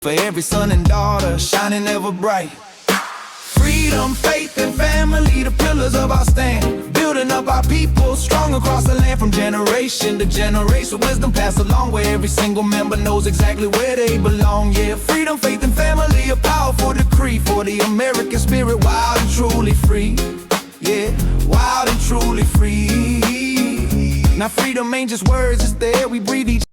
For every son and daughter, shining ever bright. Freedom, faith, and family, the pillars of our stand. Building up our people, strong across the land from generation to generation. Wisdom passed along where every single member knows exactly where they belong. Yeah, freedom, faith, and family, a powerful decree for the American spirit, wild and truly free. Yeah, wild and truly free. Now freedom ain't just words, it's there, we breathe each.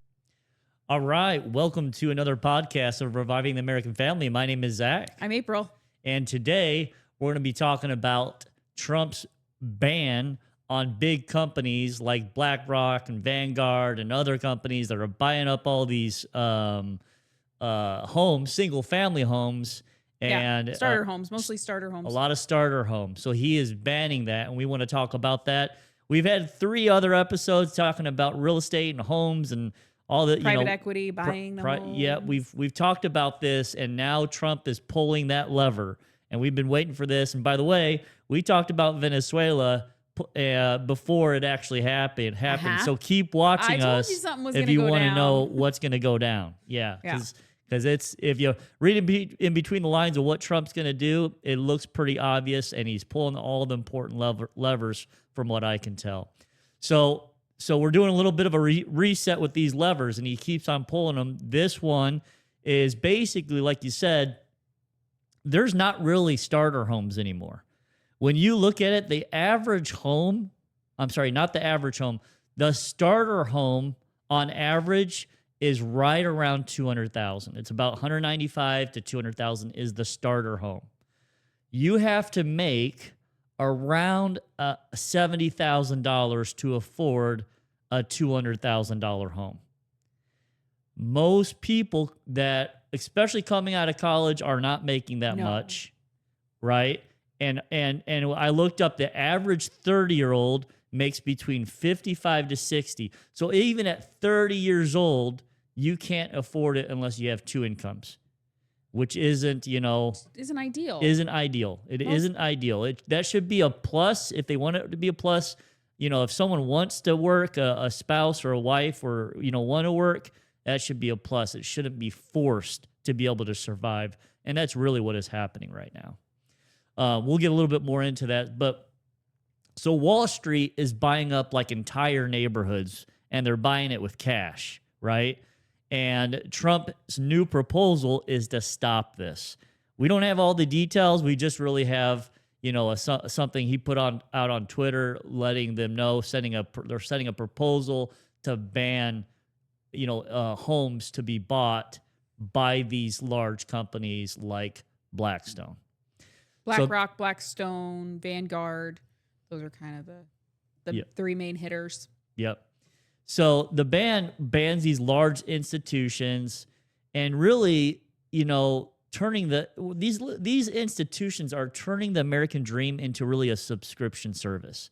All right, welcome to another podcast of Reviving the American Family. My name is Zach. I'm April. And today we're going to be talking about Trump's ban on big companies like BlackRock and Vanguard and other companies that are buying up all these homes, single-family homes. And starter homes, mostly starter homes. A lot of starter homes. So he is banning that, and we want to talk about that. We've had 3 other episodes talking about real estate and homes and all the private equity, buying the homes. Yeah, we've talked about this, and now Trump is pulling that lever, and we've been waiting for this. And by the way, we talked about Venezuela before it actually happened. So keep watching us if you want to know what's going to go down. Yeah, because it's, if you read in between the lines of what Trump's going to do, it looks pretty obvious, and he's pulling all the important levers from what I can tell. So we're doing a little bit of a reset with these levers, and he keeps on pulling them. This one is basically, like you said, there's not really starter homes anymore. When you look at it, the average home, I'm sorry, not the average home, the starter home on average is right around $200,000. It's about $195,000 to $200,000 is the starter home. You have to make around $70,000 to afford a $200,000 home. Most people that, especially coming out of college, are not making that much, right? And I looked up, the average 30-year-old makes between 55 to 60. So even at 30 years old, you can't afford it unless you have 2 incomes. Which isn't, isn't ideal. Isn't ideal. Isn't ideal. That should be a plus if they want it to be a plus. If someone wants to work, a spouse or a wife or, want to work, that should be a plus. It shouldn't be forced to be able to survive. And that's really what is happening right now. We'll get a little bit more into that. But so Wall Street is buying up like entire neighborhoods, and they're buying it with cash, right? And Trump's new proposal is to stop this. We don't have all the details. We just really have, something he put out on Twitter, letting them know, they're setting a proposal to ban, homes to be bought by these large companies like Blackstone. BlackRock, Blackstone, Vanguard. Those are kind of the 3 main hitters. Yep. So the ban bans these large institutions, and really, turning these institutions are turning the American dream into really a subscription service.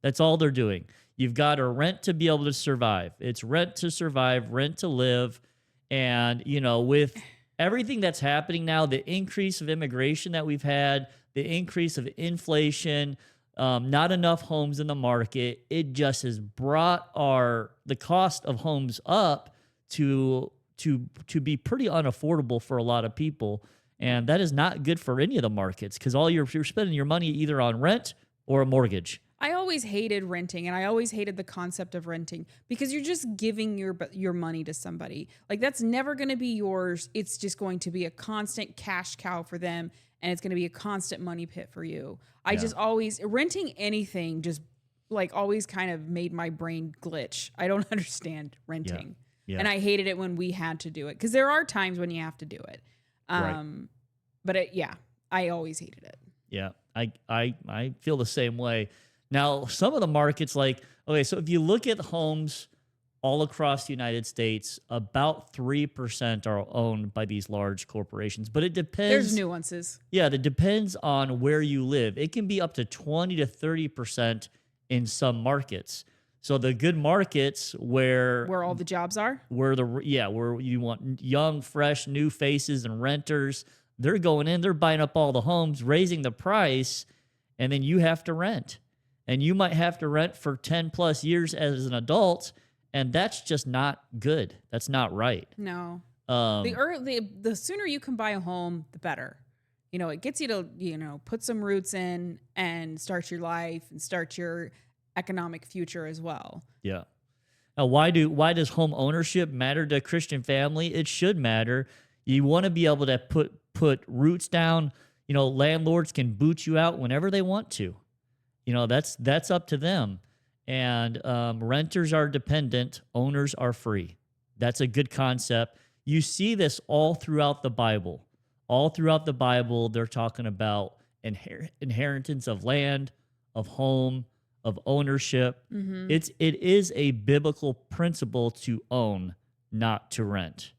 That's all they're doing. You've got to rent to be able to survive. It's rent to survive, rent to live. And, with everything that's happening now, the increase of immigration that we've had, the increase of inflation, not enough homes in the market, it just has brought the cost of homes up to be pretty unaffordable for a lot of people. And that is not good for any of the markets, because you're spending your money either on rent or a mortgage. I always hated renting, and I always hated the concept of renting, because you're just giving your money to somebody. Like, that's never going to be yours. It's just going to be a constant cash cow for them, and it's going to be a constant money pit for you. I just always, renting anything just like always kind of made my brain glitch. I don't understand renting. Yeah. And I hated it when we had to do it, because there are times when you have to do it. But I always hated it. Yeah, I feel the same way. Now, some of the markets, so if you look at homes all across the United States, about 3% are owned by these large corporations. But it depends. There's nuances. Yeah, it depends on where you live. It can be up to 20 to 30% in some markets. So the good markets where all the jobs are, where you want young, fresh, new faces and renters, they're going in, they're buying up all the homes, raising the price, and then you have to rent. And you might have to rent for 10 plus years as an adult, and that's just not good. That's not right. No. The sooner you can buy a home, the better. You know, it gets you to, you know, put some roots in and start your life and start your economic future as well. Yeah. Now, why does home ownership matter to a Christian family? It should matter. You want to be able to put roots down. You know, landlords can boot you out whenever they want to. You know, that's up to them. And renters are dependent, owners are free. That's a good concept. You see this all throughout the Bible. All throughout the Bible, they're talking about inheritance of land, of home, of ownership. Mm-hmm. It is a biblical principle to own, not to rent.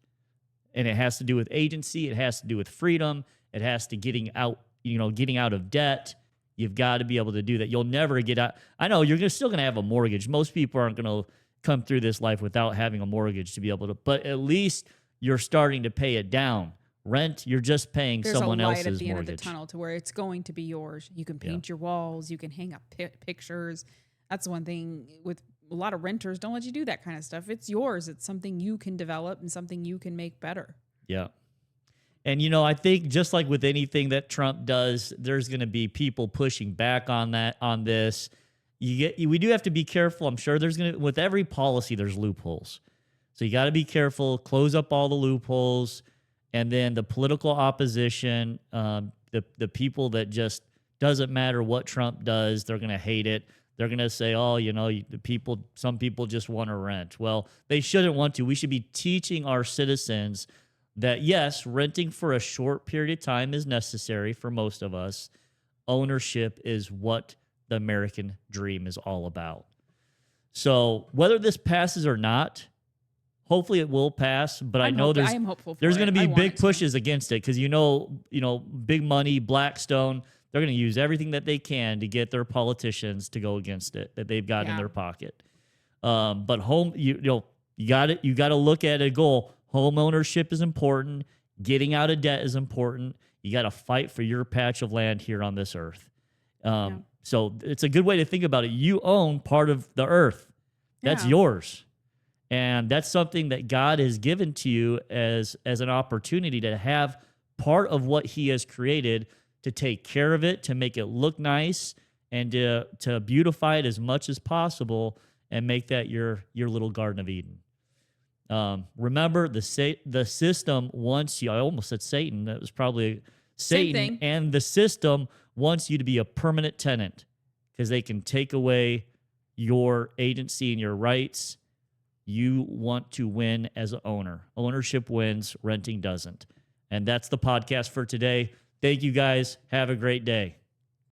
And it has to do with agency. It has to do with freedom. It has to getting out of debt. You've got to be able to do that. You'll never get out. I know you're still going to have a mortgage. Most people aren't going to come through this life without having a mortgage to be able to, but at least you're starting to pay it down. Rent, you're just paying someone else's mortgage. There's a light at the end of the tunnel to where it's going to be yours. You can paint your walls. You can hang up pictures. That's one thing with a lot of renters. Don't let you do that kind of stuff. It's yours. It's something you can develop and something you can make better. Yeah. And, you know, I think just like with anything that Trump does, there's going to be people pushing back on this. We do have to be careful. I'm sure with every policy, there's loopholes. So you got to be careful, close up all the loopholes. And then the political opposition, the people that just doesn't matter what Trump does, they're going to hate it. They're going to say, oh, you know, some people just want to rent. Well, they shouldn't want to. We should be teaching our citizens that, yes, renting for a short period of time is necessary for most of us. Ownership is what the American dream is all about. So whether this passes or not, hopefully it will pass, but I know there's going to be big pushes against it because you know, big money, Blackstone, they're going to use everything that they can to get their politicians to go against it that they've got in their pocket. But you got to look at a goal. Home ownership is important. Getting out of debt is important. You got to fight for your patch of land here on this earth. So it's a good way to think about it. You own part of the earth. That's yours. And that's something that God has given to you as an opportunity to have part of what he has created, to take care of it, to make it look nice, and to beautify it as much as possible and make that your little Garden of Eden. Remember, the system wants you, I almost said Satan, that was probably Satan, and the system wants you to be a permanent tenant because they can take away your agency and your rights. You want to win as an owner. Ownership wins, renting doesn't. And that's the podcast for today. Thank you guys. Have a great day.